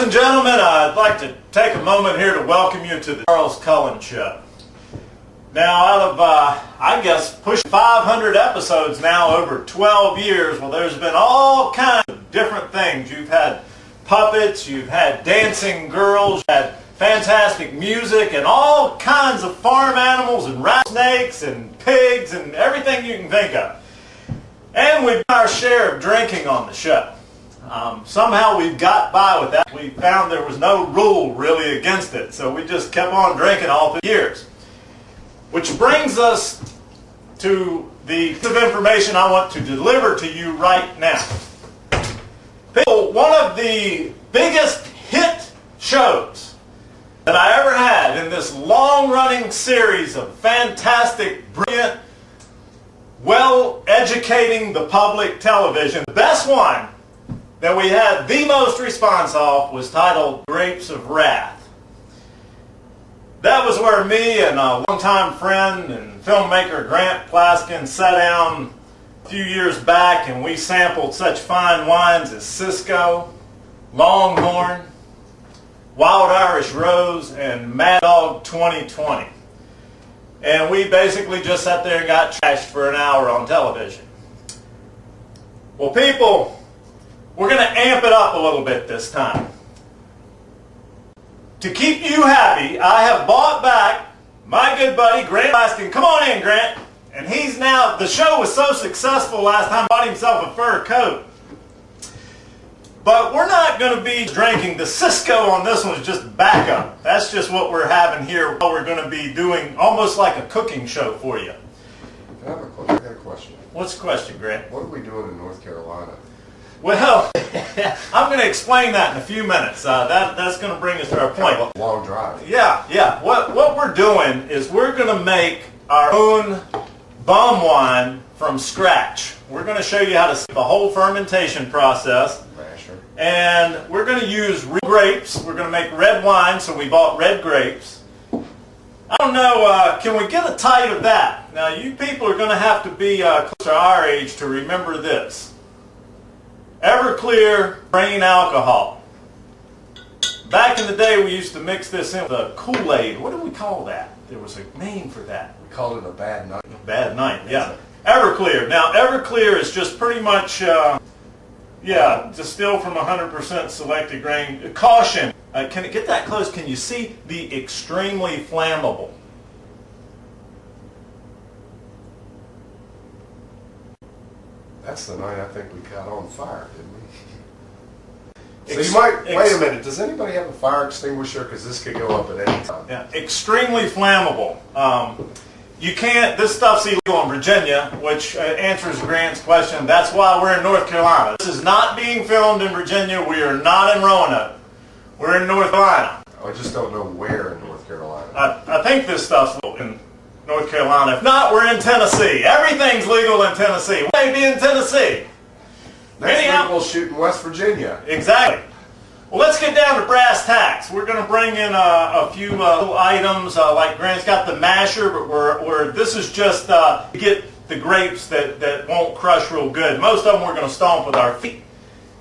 and gentlemen, I'd like to take a moment here to welcome you to the Cullen Show. Now, out of, I guess, pushing 500 episodes now over 12 years, well, there's been all kinds of different things. You've had puppets, you've had dancing girls, you've had fantastic music, and all kinds of farm animals, and rattlesnakes, and pigs, and everything you can think of. And we've got our share of drinking on the show. Somehow we've got by with that. We found there was no rule really against it, so we just kept on drinking all through the years. Which brings us to the piece of information I want to deliver to you right now. One of the biggest hit shows that I ever had in this long-running series of fantastic, brilliant, well-educating the public television, the best one that we had the most response off was titled Grapes of Wrath. That was where me and a longtime friend and filmmaker Grant Plaskin sat down a few years back and we sampled such fine wines as Cisco, Longhorn, Wild Irish Rose, and Mad Dog 2020. And we basically just sat there and got trashed for an hour on television. Well, people, we're going to amp it up a little bit this time. To keep you happy, I have bought back my good buddy Grant Plaskin. Come on in, Grant. And he's now, the show was so successful last time, he bought himself a fur coat. But we're not going to be drinking the Cisco on this one, it's just backup. That's just what we're having here. We're going to be doing almost like a cooking show for you. I have a question. I got a question. What's the question, Grant? What are we doing in North Carolina? Well, I'm going to explain that in a few minutes. That's going to bring us to our point. Kind of a long drive. Yeah. What we're doing is we're going to make our own bum wine from scratch. We're going to show you how to see the whole fermentation process. Masher. And we're going to use real grapes. We're going to make red wine, so we bought red grapes. I don't know, can we get a type of that? Now, you people are going to have to be close to our age to remember this. Everclear grain alcohol. Back in the day, we used to mix this in with a Kool-Aid. What do we call that? There was a name for that. We called it a bad night. A bad night, yeah. Everclear. Now, Everclear is just pretty much, distilled from 100% selected grain. Caution. Can it get that close? Can you see the extremely flammable? That's the night I think we got on fire, didn't we? So you might, wait a minute, does anybody have a fire extinguisher? Because this could go up at any time. Yeah, extremely flammable. You can't, this stuff's illegal in Virginia, which answers Grant's question. That's why we're in North Carolina. This is not being filmed in Virginia. We are not in Roanoke. We're in North Carolina. I just don't know where in North Carolina. I think this stuff's legal in North Carolina. If not, we're in Tennessee. Everything's legal in Tennessee. We may be in Tennessee. Next week we'll shoot in West Virginia. Exactly. Well, let's get down to brass tacks. We're going to bring in a few little items. Like Grant's got the masher, but this is just to get the grapes that won't crush real good. Most of them we're going to stomp with our feet.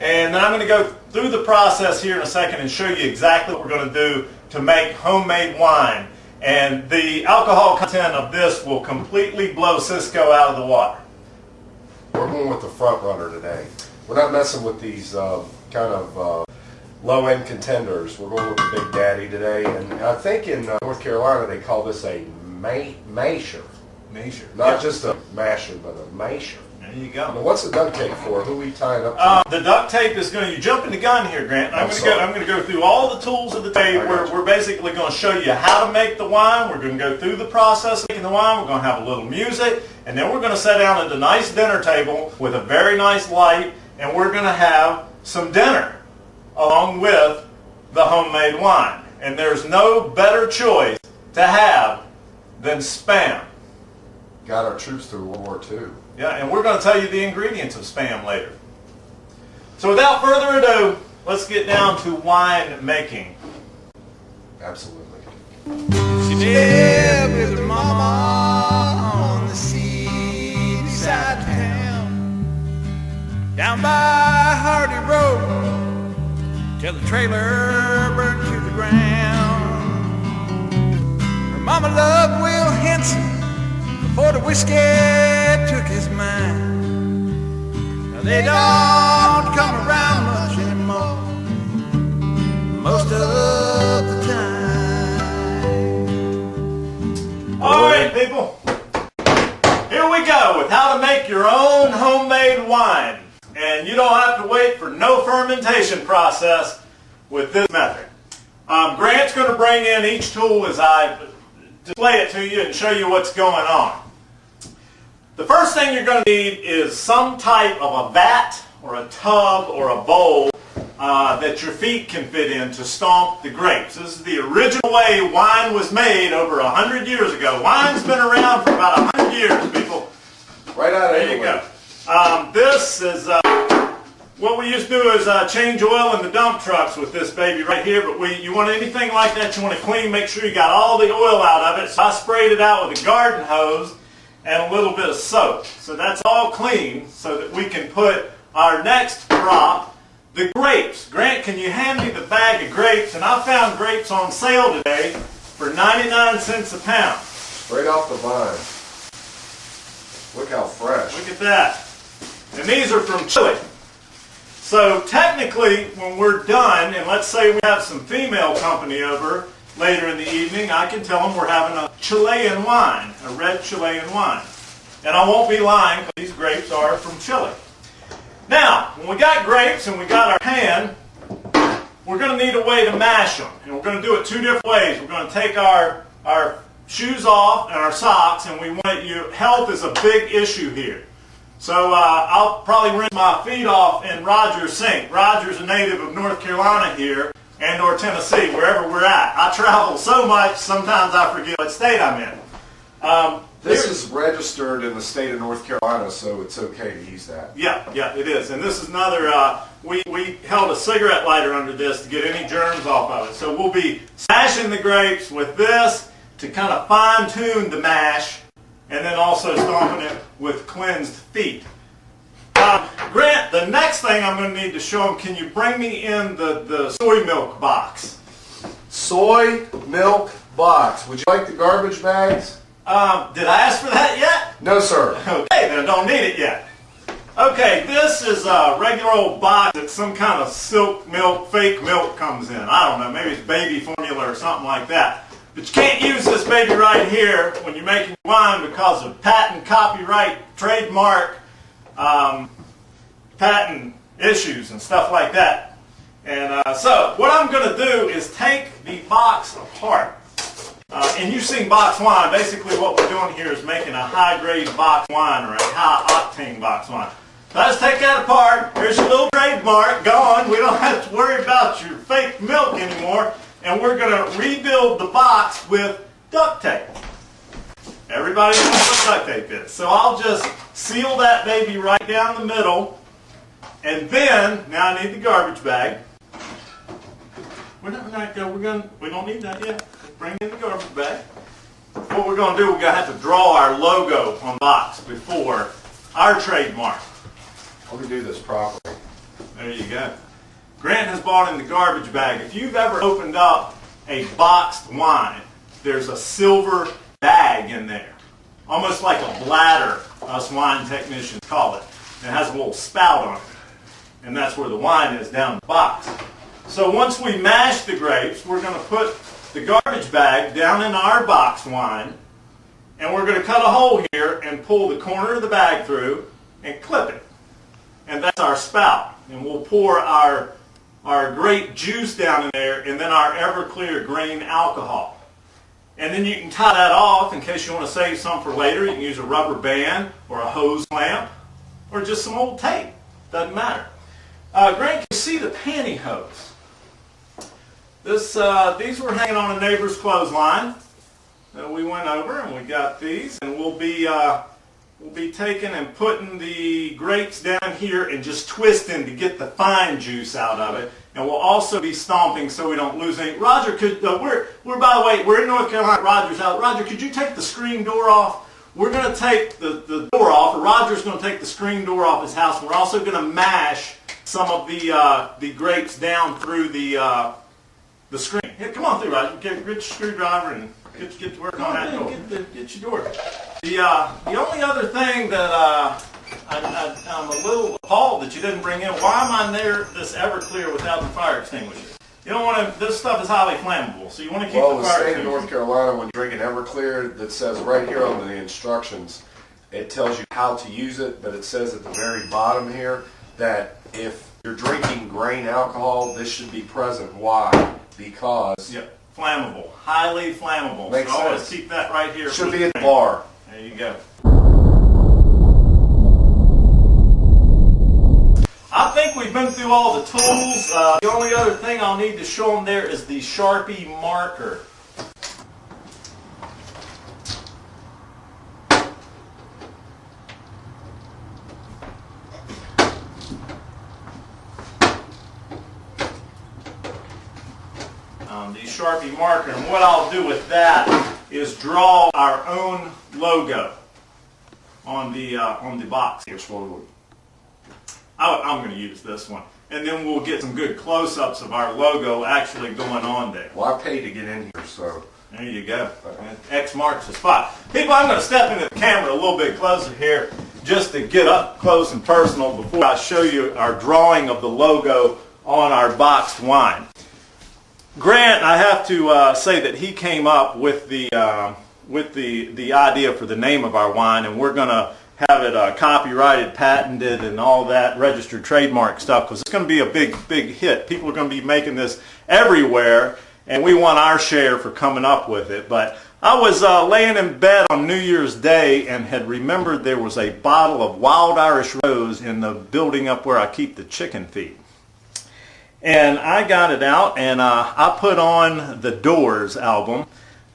And then I'm going to go through the process here in a second and show you exactly what we're going to do to make homemade wine. And the alcohol content of this will completely blow Cisco out of the water. We're going with the front runner today. We're not messing with these kind of low-end contenders. We're going with the Big Daddy today. And I think in North Carolina they call this a masher. Masher. Not just a masher, but a masher. There you go. Now, what's the duct tape for? Who are we tying up to? The duct tape is going to, you jump in the gun here, Grant. I'm going to go through all the tools of the tape. We're basically going to show you how to make the wine. We're going to go through the process of making the wine. We're going to have a little music. And then we're going to sit down at a nice dinner table with a very nice light. And we're going to have some dinner along with the homemade wine. And there's no better choice to have than Spam. Got our troops through World War II. Yeah, and we're going to tell you the ingredients of Spam later. So without further ado, let's get down to wine making. Absolutely. She lived with her mama on the seaside town, down by Hardy Road, till the trailer burned to the ground. Her mama loved Will Henson before the whiskey took his mind. Now they don't come around much anymore, most of the time. All right, people. Here we go with how to make your own homemade wine. And you don't have to wait for no fermentation process with this method. Grant's going to bring in each tool as I display it to you and show you what's going on. The first thing you're going to need is some type of a vat or a tub or a bowl that your feet can fit in to stomp the grapes. This is the original way wine was made over 100 years ago. Wine's been around for about 100 years, people. Right out of There you go. This is what we used to do is change oil in the dump trucks with this baby right here. But you want anything like that, you want to clean, make sure you got all the oil out of it. So I sprayed it out with a garden hose and a little bit of soap. So that's all clean so that we can put our next crop, the grapes. Grant, can you hand me the bag of grapes? And I found grapes on sale today for 99 cents a pound. Straight off the vine. Look how fresh. Look at that. And these are from Chile. So technically, when we're done, and let's say we have some female company over later in the evening, I can tell them we're having a Chilean wine, a red Chilean wine. And I won't be lying, because these grapes are from Chile. Now, when we got grapes and we got our pan, we're going to need a way to mash them. And we're going to do it two different ways. We're going to take our shoes off and our socks, and we want you. Health is a big issue here. So I'll probably rinse my feet off in Roger's sink. Roger's a native of North Carolina here and or Tennessee, wherever we're at. I travel so much, sometimes I forget what state I'm in. This is registered in the state of North Carolina, so it's okay to use that. Yeah, it is. And this is another, we held a cigarette lighter under this to get any germs off of it. So we'll be smashing the grapes with this to kind of fine-tune the mash, and then also stomping it with cleansed feet. Grant, the next thing I'm going to need to show them, can you bring me in the soy milk box? Soy milk box. Would you like the garbage bags? Did I ask for that yet? No, sir. Okay, then I don't need it yet. Okay, this is a regular old box that some kind of silk milk, fake milk comes in. I don't know, maybe it's baby formula or something like that. But you can't use this baby right here when you're making wine because of patent, copyright, trademark, patent issues and stuff like that. And so what I'm going to do is take the box apart. And you've seen box wine. Basically what we're doing here is making a high-grade box wine or a high-octane box wine. So let's take that apart. Here's your little trademark. Gone. We don't have to worry about your fake milk anymore. And we're going to rebuild the box with duct tape. Everybody knows what duct tape is. So I'll just seal that baby right down the middle. And then, now I need the garbage bag. We don't need that yet. Bring in the garbage bag. What we're going to do, we're going to have to draw our logo on the box before our trademark. Let me do this properly. There you go. Grant has bought in the garbage bag. If you've ever opened up a boxed wine, there's a silver bag in there. Almost like a bladder, us wine technicians call it. It has a little spout on it. And that's where the wine is down the box. So once we mash the grapes, we're going to put the garbage bag down in our box wine, and we're going to cut a hole here and pull the corner of the bag through and clip it. And that's our spout. And we'll pour our grape juice down in there, and then our Everclear grain alcohol. And then you can tie that off in case you want to save some for later. You can use a rubber band or a hose clamp or just some old tape. Doesn't matter. Grant, can you see the pantyhose? These were hanging on a neighbor's clothesline. We went over and we got these, and we'll be taking and putting the grapes down here and just twisting to get the fine juice out of it. And we'll also be stomping so we don't lose any. Roger, could we're by the way, we're in North Carolina. Roger's out. Roger, could you take the screen door off? We're going to take the door off. Or Roger's going to take the screen door off his house. And we're also going to mash some of the grates down through the screen. Here, come on through, Roger. Get your screwdriver and get to work on that door. Get your door. The only other thing that I'm a little appalled that you didn't bring in. Why am I near this Everclear without the fire extinguisher? You don't want to. This stuff is highly flammable, so you want to keep the fire extinguisher. Well, the state of North Carolina, when you're drinking Everclear, that says right here on the instructions, it tells you how to use it, but it says at the very bottom here that if you're drinking grain alcohol, this should be present. Why? Because flammable, highly flammable. Makes so always sense. keep that right here. Should be at the bar. There you go. I think we've been through all the tools. The only other thing I'll need to show them there is the Sharpie marker. The Sharpie marker, and what I'll do with that is draw our own logo on the box. Which one would? I'm going to use this one, and then we'll get some good close-ups of our logo actually going on there. Well, I paid to get in here, so there you go. X marks the spot. People, I'm going to step into the camera a little bit closer here just to get up close and personal before I show you our drawing of the logo on our boxed wine. Grant, I have to say that he came up with the idea for the name of our wine, and we're going to have it copyrighted, patented, and all that registered trademark stuff, because it's going to be a big hit. People are going to be making this everywhere, and we want our share for coming up with it. But I was laying in bed on New Year's Day and had remembered there was a bottle of Wild Irish Rose in the building up where I keep the chicken feed. And I got it out, and I put on the Doors album,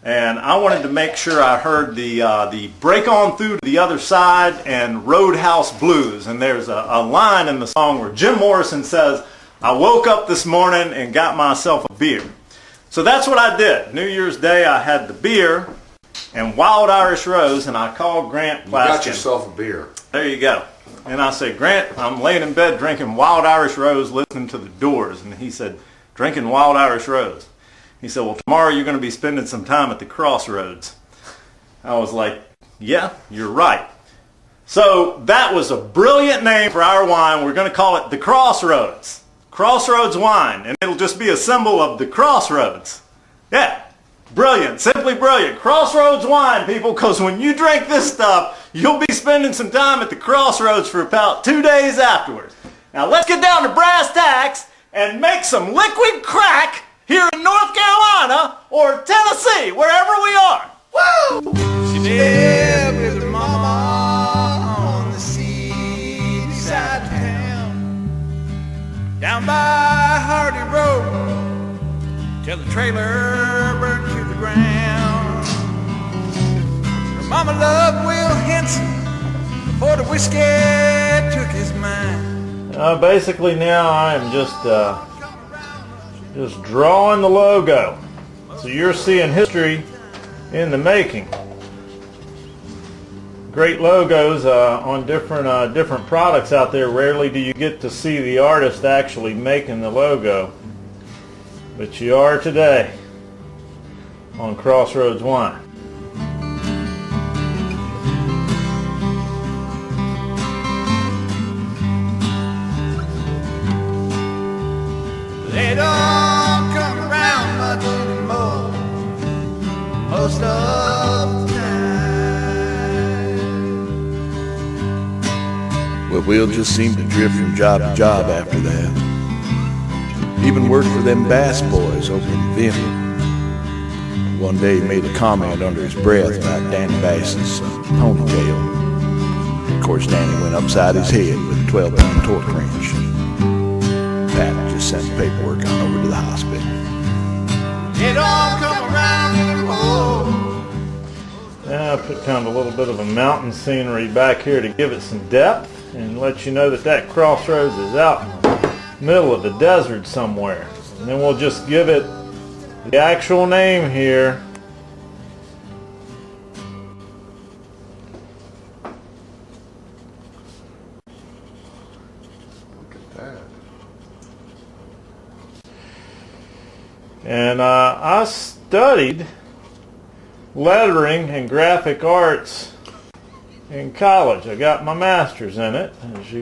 and I wanted to make sure I heard the Break On Through to the Other Side and Roadhouse Blues. And there's a line in the song where Jim Morrison says, "I woke up this morning and got myself a beer." So that's what I did. New Year's Day, I had the beer and Wild Irish Rose, and I called Grant Plaskin. You got yourself a beer. There you go. And I said, "Grant, I'm laying in bed drinking Wild Irish Rose, listening to the Doors." And he said, "Drinking Wild Irish Rose?" He said, "Well, tomorrow you're going to be spending some time at the Crossroads." I was like, "Yeah, you're right." So that was a brilliant name for our wine. We're going to call it the Crossroads. Crossroads wine. And it'll just be a symbol of the crossroads. Yeah. Brilliant. Simply brilliant. Crossroads wine, people, because when you drink this stuff, you'll be spending some time at the Crossroads for about 2 days afterwards. Now let's get down to brass tacks and make some liquid crack here in North Carolina or Tennessee, wherever we are. Woo! She lived with her mama on the seaside town, down by Hardy Road, till the trailer burned to the ground. Her mama loved Will Henson before the whiskey took his mind. Basically now I am just drawing the logo. So you're seeing history in the making. Great logos on different products out there. Rarely do you get to see the artist actually making the logo, but you are today on Crossroads Wine. They don't come around much anymore, most of the time. Well, Will just seemed to drift from job to job after that. Even worked for them Bass boys over in Vimy. One day he made a comment under his breath about Danny Bass's ponytail. Of course, Danny went upside his head with a 12-pound torque wrench. Pat just sent paperwork on over to the hospital. They don't come around anymore. Now I put kind of a little bit of a mountain scenery back here to give it some depth and let you know that that Crossroads is out in the middle of the desert somewhere. And then we'll just give it the actual name here. Look at that. And I studied lettering and graphic arts in college. I got my master's in it, as you